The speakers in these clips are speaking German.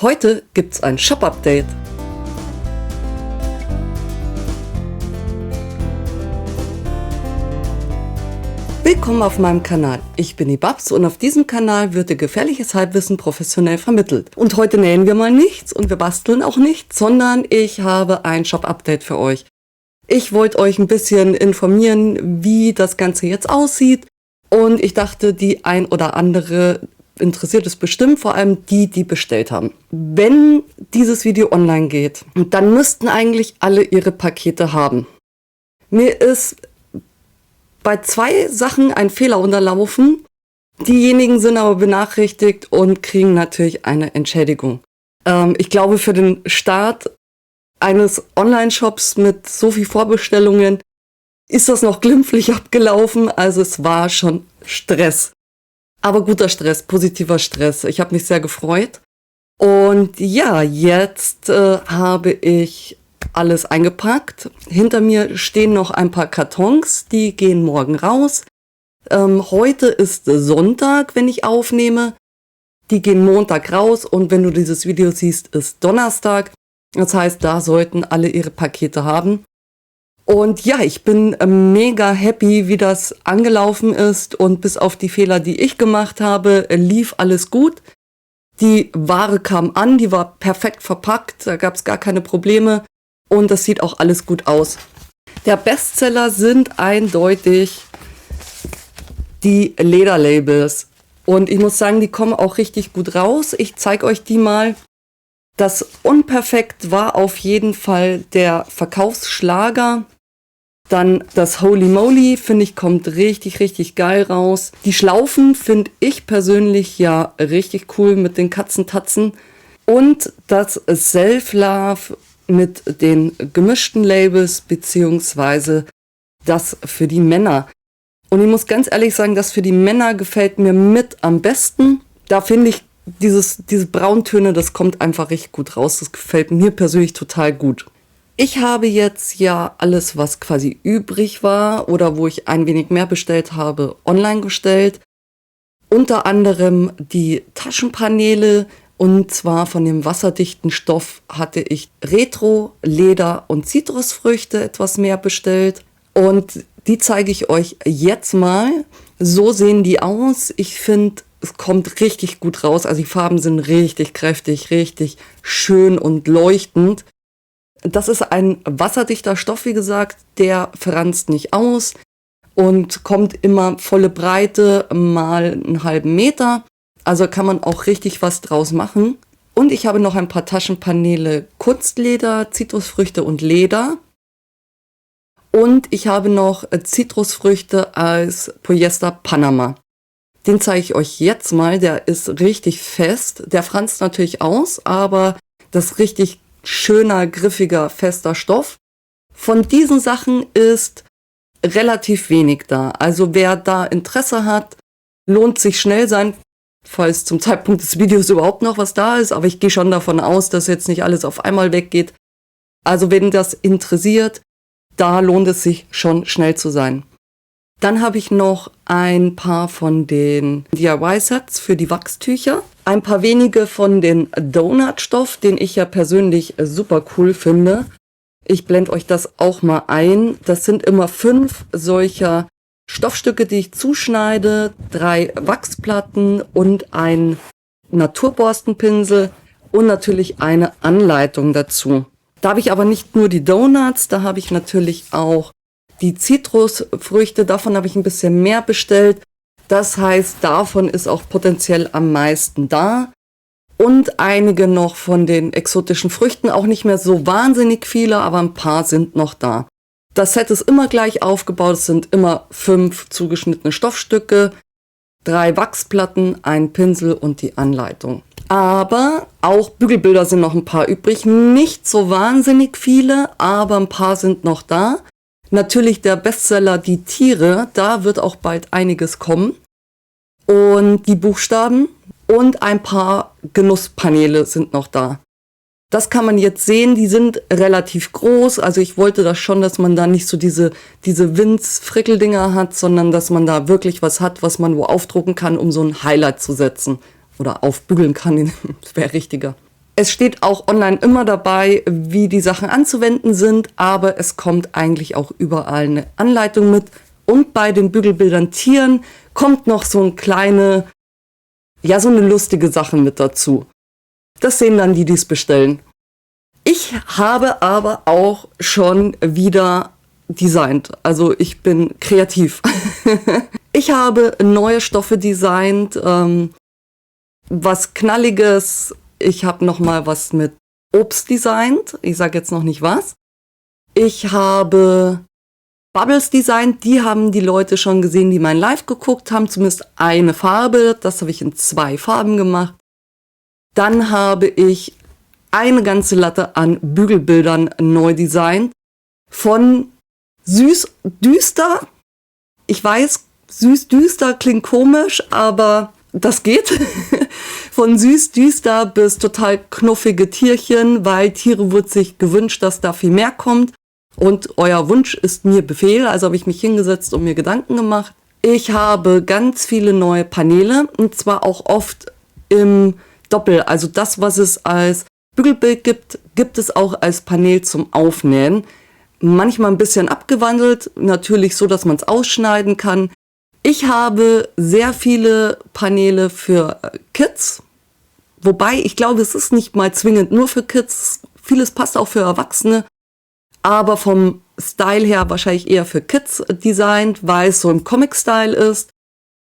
Heute gibt's ein Shop-Update. Willkommen auf meinem Kanal. Ich bin die Babs und auf diesem Kanal wird dir gefährliches Halbwissen professionell vermittelt. Und heute nähen wir mal nichts und wir basteln auch nichts, sondern ich habe ein Shop-Update für euch. Ich wollte euch ein bisschen informieren, wie das Ganze jetzt aussieht. Und ich dachte, die ein oder andere interessiert es bestimmt, vor allem die, die bestellt haben. Wenn dieses Video online geht, dann müssten eigentlich alle ihre Pakete haben. Mir ist bei 2 Sachen ein Fehler unterlaufen. Diejenigen sind aber benachrichtigt und kriegen natürlich eine Entschädigung. Ich glaube, für den Start eines Online-Shops mit so viel Vorbestellungen ist das noch glimpflich abgelaufen. Also es war schon Stress. Aber guter Stress, positiver Stress. Ich habe mich sehr gefreut. Und ja, jetzt habe ich alles eingepackt. Hinter mir stehen noch ein paar Kartons, die gehen morgen raus. Heute ist Sonntag, wenn ich aufnehme. Die gehen Montag raus und wenn du dieses Video siehst, ist Donnerstag. Das heißt, da sollten alle ihre Pakete haben. Und ja, ich bin mega happy, wie das angelaufen ist und bis auf die Fehler, die ich gemacht habe, lief alles gut. Die Ware kam an, die war perfekt verpackt, da gab es gar keine Probleme und das sieht auch alles gut aus. Der Bestseller sind eindeutig die Lederlabels und ich muss sagen, die kommen auch richtig gut raus. Ich zeige euch die mal. Das Unperfekt war auf jeden Fall der Verkaufsschlager. Dann das Holy Moly, finde ich, kommt richtig, richtig geil raus. Die Schlaufen finde ich persönlich ja richtig cool mit den Katzentatzen. Und das Self-Love mit den gemischten Labels, beziehungsweise das für die Männer. Und ich muss ganz ehrlich sagen, das für die Männer gefällt mir mit am besten. Da finde ich diese Brauntöne, das kommt einfach richtig gut raus. Das gefällt mir persönlich total gut. Ich habe jetzt ja alles, was quasi übrig war oder wo ich ein wenig mehr bestellt habe, online gestellt. Unter anderem die Taschenpaneele und zwar von dem wasserdichten Stoff hatte ich Retro, Leder und Zitrusfrüchte etwas mehr bestellt. Und die zeige ich euch jetzt mal. So sehen die aus. Ich finde, es kommt richtig gut raus. Also die Farben sind richtig kräftig, richtig schön und leuchtend. Das ist ein wasserdichter Stoff, wie gesagt, der franzt nicht aus und kommt immer volle Breite mal einen halben Meter. Also kann man auch richtig was draus machen. Und ich habe noch ein paar Taschenpaneele Kunstleder, Zitrusfrüchte und Leder. Und ich habe noch Zitrusfrüchte als Polyester Panama. Den zeige ich euch jetzt mal. Der ist richtig fest. Der franzt natürlich aus, aber das ist richtig schöner, griffiger, fester Stoff. Von diesen Sachen ist relativ wenig da. Also wer da Interesse hat, lohnt sich schnell sein, falls zum Zeitpunkt des Videos überhaupt noch was da ist. Aber ich gehe schon davon aus, dass jetzt nicht alles auf einmal weggeht. Also wenn das interessiert, da lohnt es sich schon schnell zu sein. Dann habe ich noch ein paar von den DIY-Sets für die Wachstücher. Ein paar wenige von den Donut-Stoff, den ich ja persönlich super cool finde. Ich blende euch das auch mal ein. Das sind immer 5 solcher Stoffstücke, die ich zuschneide, 3 Wachsplatten und ein Naturborstenpinsel und natürlich eine Anleitung dazu. Da habe ich aber nicht nur die Donuts, da habe ich natürlich auch die Zitrusfrüchte, davon habe ich ein bisschen mehr bestellt. Das heißt, davon ist auch potenziell am meisten da. Und einige noch von den exotischen Früchten, auch nicht mehr so wahnsinnig viele, aber ein paar sind noch da. Das Set ist immer gleich aufgebaut, es sind immer 5 zugeschnittene Stoffstücke, 3 Wachsplatten, ein Pinsel und die Anleitung. Aber auch Bügelbilder sind noch ein paar übrig, nicht so wahnsinnig viele, aber ein paar sind noch da. Natürlich der Bestseller Die Tiere, da wird auch bald einiges kommen. Und die Buchstaben und ein paar Genusspaneele sind noch da. Das kann man jetzt sehen, die sind relativ groß. Also ich wollte das schon, dass man da nicht so diese Winz-Frickeldinger hat, sondern dass man da wirklich was hat, was man wo aufdrucken kann, um so ein Highlight zu setzen. Oder aufbügeln kann, das wäre richtiger. Es steht auch online immer dabei, wie die Sachen anzuwenden sind, aber es kommt eigentlich auch überall eine Anleitung mit. Und bei den Bügelbildern Tieren kommt noch so eine lustige Sache mit dazu. Das sehen dann die es bestellen. Ich habe aber auch schon wieder designt. Also ich bin kreativ. Ich habe neue Stoffe designt, was Knalliges. Ich habe noch mal was mit Obst designt. Ich sage jetzt noch nicht was. Ich habe Bubbles designt. Die haben die Leute schon gesehen, die mein Live geguckt haben. Zumindest eine Farbe. Das habe ich in 2 Farben gemacht. Dann habe ich eine ganze Latte an Bügelbildern neu designt. Von süß düster. Ich weiß, süß düster klingt komisch, aber das geht. Von süß düster bis total knuffige Tierchen, weil Tiere wird sich gewünscht, dass da viel mehr kommt. Und euer Wunsch ist mir Befehl, also habe ich mich hingesetzt und mir Gedanken gemacht. Ich habe ganz viele neue Paneele und zwar auch oft im Doppel. Also das, was es als Bügelbild gibt, gibt es auch als Panel zum Aufnähen. Manchmal ein bisschen abgewandelt, natürlich so, dass man es ausschneiden kann. Ich habe sehr viele Paneele für Kids, wobei ich glaube, es ist nicht mal zwingend nur für Kids. Vieles passt auch für Erwachsene, aber vom Style her wahrscheinlich eher für Kids designt, weil es so im Comic-Style ist.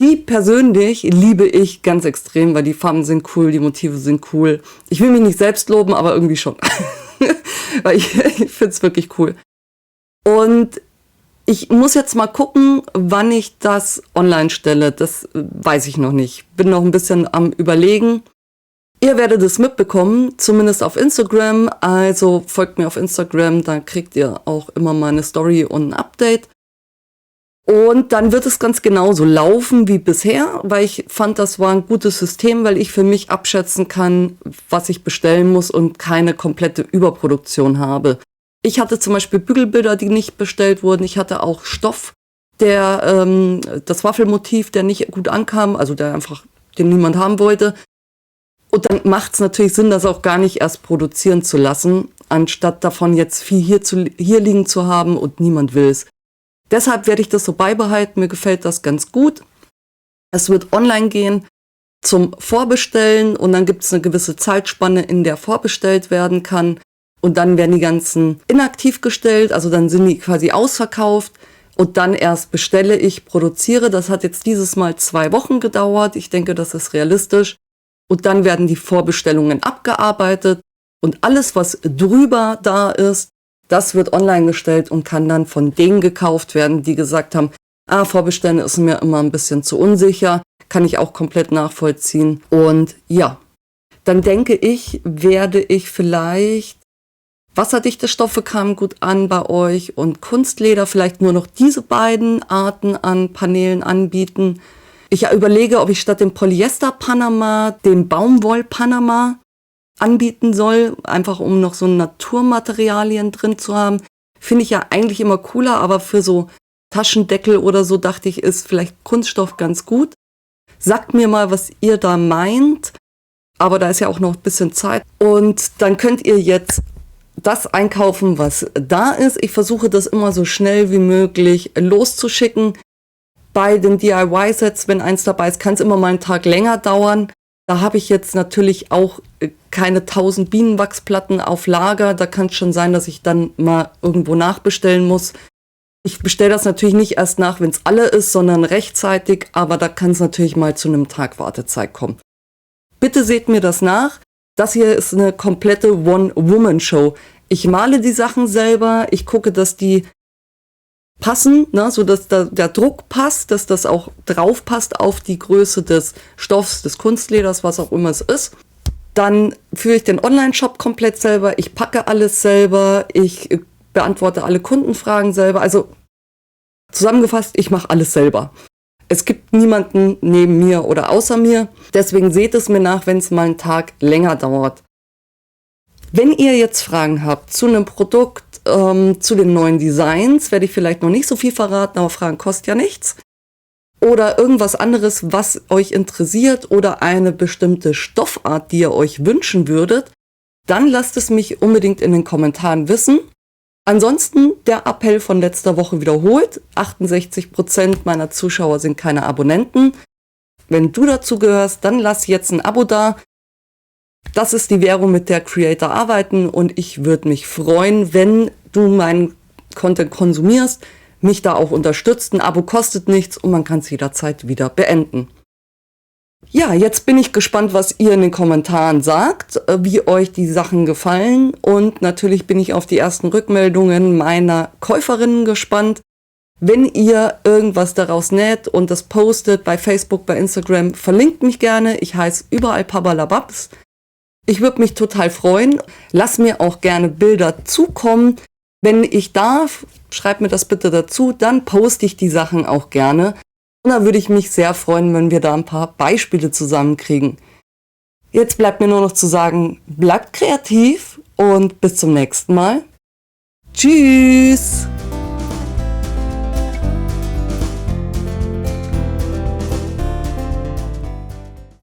Die persönlich liebe ich ganz extrem, weil die Farben sind cool, die Motive sind cool. Ich will mich nicht selbst loben, aber irgendwie schon. Weil ich finde es wirklich cool. Und ich muss jetzt mal gucken, wann ich das online stelle. Das weiß ich noch nicht. Bin noch ein bisschen am Überlegen. Ihr werdet es mitbekommen, zumindest auf Instagram. Also folgt mir auf Instagram, da kriegt ihr auch immer mal eine Story und ein Update. Und dann wird es ganz genauso laufen wie bisher, weil ich fand, das war ein gutes System, weil ich für mich abschätzen kann, was ich bestellen muss und keine komplette Überproduktion habe. Ich hatte zum Beispiel Bügelbilder, die nicht bestellt wurden. Ich hatte auch Stoff, das Waffelmotiv, der nicht gut ankam, also den niemand haben wollte. Und dann macht es natürlich Sinn, das auch gar nicht erst produzieren zu lassen, anstatt davon jetzt viel hier liegen zu haben und niemand will es. Deshalb werde ich das so beibehalten. Mir gefällt das ganz gut. Es wird online gehen zum Vorbestellen und dann gibt es eine gewisse Zeitspanne, in der vorbestellt werden kann. Und dann werden die ganzen inaktiv gestellt, also dann sind die quasi ausverkauft. Und dann erst bestelle ich, produziere. Das hat jetzt dieses Mal 2 Wochen gedauert. Ich denke, das ist realistisch. Und dann werden die Vorbestellungen abgearbeitet. Und alles, was drüber da ist, das wird online gestellt und kann dann von denen gekauft werden, die gesagt haben, vorbestellen ist mir immer ein bisschen zu unsicher. Kann ich auch komplett nachvollziehen. Und ja, dann denke ich, werde ich vielleicht wasserdichte Stoffe kamen gut an bei euch und Kunstleder vielleicht nur noch diese beiden Arten an Paneelen anbieten. Ich überlege, ob ich statt dem Polyester Panama den Baumwoll Panama anbieten soll, einfach um noch so Naturmaterialien drin zu haben. Finde ich ja eigentlich immer cooler, aber für so Taschendeckel oder so dachte ich, ist vielleicht Kunststoff ganz gut. Sagt mir mal, was ihr da meint, aber da ist ja auch noch ein bisschen Zeit. Und dann könnt ihr jetzt das einkaufen, was da ist. Ich versuche das immer so schnell wie möglich loszuschicken. Bei den DIY-Sets, wenn eins dabei ist, kann es immer mal einen Tag länger dauern. Da habe ich jetzt natürlich auch keine 1000 Bienenwachsplatten auf Lager. Da kann es schon sein, dass ich dann mal irgendwo nachbestellen muss. Ich bestelle das natürlich nicht erst nach, wenn es alle ist, sondern rechtzeitig. Aber da kann es natürlich mal zu einem Tag Wartezeit kommen. Bitte seht mir das nach. Das hier ist eine komplette One-Woman-Show. Ich male die Sachen selber. Ich gucke, dass die passen, ne, sodass der Druck passt, dass das auch drauf passt auf die Größe des Stoffs, des Kunstleders, was auch immer es ist. Dann führe ich den Online-Shop komplett selber. Ich packe alles selber. Ich beantworte alle Kundenfragen selber. Also zusammengefasst, ich mache alles selber. Es gibt niemanden neben mir oder außer mir. Deswegen seht es mir nach, wenn es mal einen Tag länger dauert. Wenn ihr jetzt Fragen habt zu einem Produkt, zu den neuen Designs, werde ich vielleicht noch nicht so viel verraten, aber Fragen kostet ja nichts. Oder irgendwas anderes, was euch interessiert oder eine bestimmte Stoffart, die ihr euch wünschen würdet, dann lasst es mich unbedingt in den Kommentaren wissen. Ansonsten der Appell von letzter Woche wiederholt. 68% meiner Zuschauer sind keine Abonnenten. Wenn du dazu gehörst, dann lass jetzt ein Abo da. Das ist die Währung, mit der Creator arbeiten, und ich würde mich freuen, wenn du meinen Content konsumierst, mich da auch unterstützt. Ein Abo kostet nichts und man kann es jederzeit wieder beenden. Ja, jetzt bin ich gespannt, was ihr in den Kommentaren sagt, wie euch die Sachen gefallen, und natürlich bin ich auf die ersten Rückmeldungen meiner Käuferinnen gespannt. Wenn ihr irgendwas daraus näht und das postet bei Facebook, bei Instagram, verlinkt mich gerne. Ich heiße überall Pabalababs. Ich würde mich total freuen. Lass mir auch gerne Bilder zukommen. Wenn ich darf, schreibt mir das bitte dazu, dann poste ich die Sachen auch gerne. Und da würde ich mich sehr freuen, wenn wir da ein paar Beispiele zusammenkriegen. Jetzt bleibt mir nur noch zu sagen, bleibt kreativ und bis zum nächsten Mal. Tschüss!